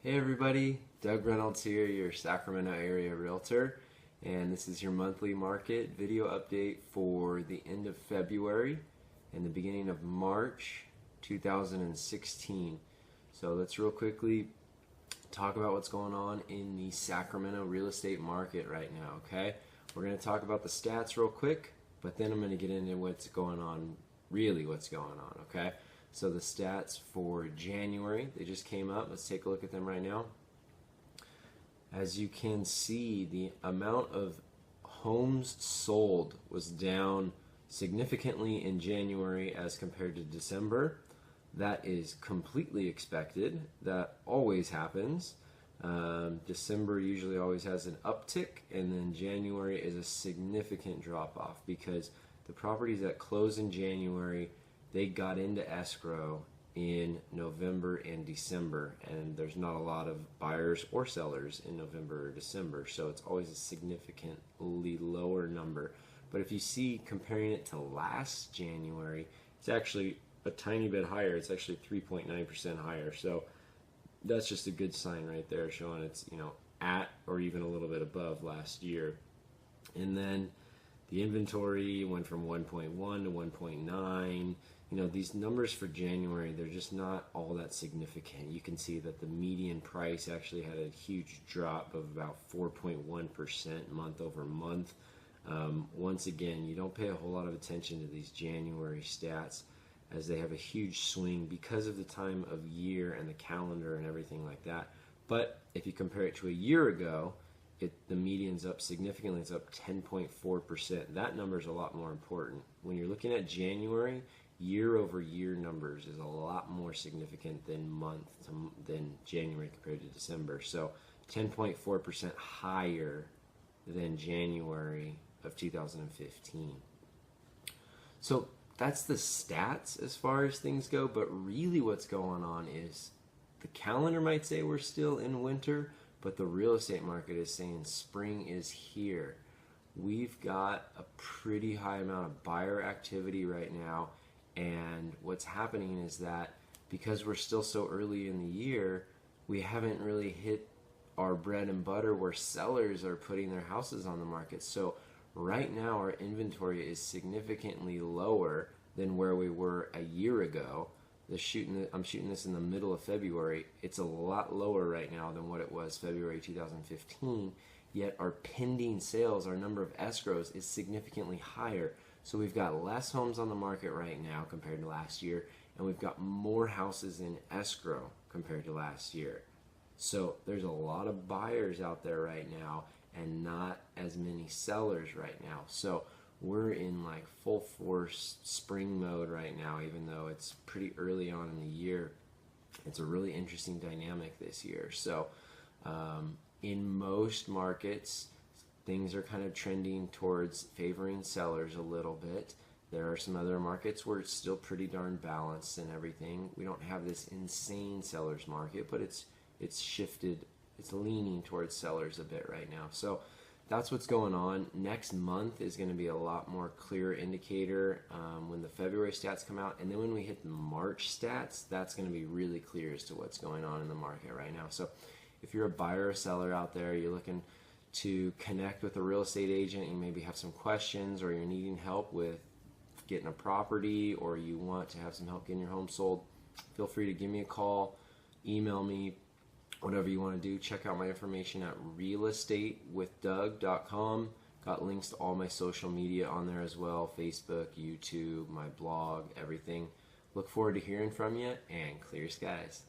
Hey everybody, Doug Reynolds here, your Sacramento Area Realtor, and this is your monthly market video update for the end of February and the beginning of March 2016. So let's real quickly talk about what's going on in the Sacramento real estate market right now, okay? We're going to talk about the stats real quick, but then I'm going to get into what's going on, really what's going on, okay? So the stats for January, they just came up. Let's take a look at them right now. As you can see, the amount of homes sold was down significantly in January as compared to December. That is completely expected. That always happens. December usually always has an uptick, and then January is a significant drop-off because the properties that close in January, they got into escrow in November and December, and there's not a lot of buyers or sellers in November or December, so it's always a significantly lower number. But if you see, comparing it to last January, it's actually a tiny bit higher. It's actually 3.9% higher, so that's just a good sign right there, showing it's, you know, at or even a little bit above last year. And then the inventory went from 1.1 to 1.9. You know, these numbers for January, they're just not all that significant. You can see that the median price actually had a huge drop of about 4.1% month over month. Once again, you don't pay a whole lot of attention to these January stats as they have a huge swing because of the time of year and the calendar and everything like that. But if you compare it to a year ago, the median's up significantly. It's up 10.4%. That number is a lot more important. When you're looking at January, year over year numbers is a lot more significant than January compared to December. So 10.4% higher than January of 2015. So that's the stats as far as things go, but really what's going on is the calendar might say we're still in winter, but the real estate market is saying spring is here. We've got a pretty high amount of buyer activity right now, and what's happening is that because we're still so early in the year, we haven't really hit our bread and butter where sellers are putting their houses on the market. So right now our inventory is significantly lower than where we were a year ago. I'm shooting this in the middle of February. It's a lot lower right now than what it was February 2015, yet our pending sales, our number of escrows, is significantly higher. So we've got less homes on the market right now compared to last year, and we've got more houses in escrow compared to last year. So there's a lot of buyers out there right now and not as many sellers right now. So we're in like full force spring mode right now, even though it's pretty early on in the year. It's a really interesting dynamic this year. So in most markets, things are kind of trending towards favoring sellers a little bit. There are some other markets where it's still pretty darn balanced and everything. We don't have this insane sellers market, but it's shifted. It's leaning towards sellers a bit right now. So that's what's going on. Next month is going to be a lot more clear indicator when the February stats come out. And then when we hit the March stats, that's going to be really clear as to what's going on in the market right now. So if you're a buyer or seller out there, you're looking to connect with a real estate agent, you maybe have some questions, or you're needing help with getting a property, or you want to have some help getting your home sold, feel free to give me a call, email me, whatever you want to do. Check out my information at realestatewithdoug.com. Got links to all my social media on there as well, Facebook, YouTube, my blog, everything. Look forward to hearing from you, and clear skies.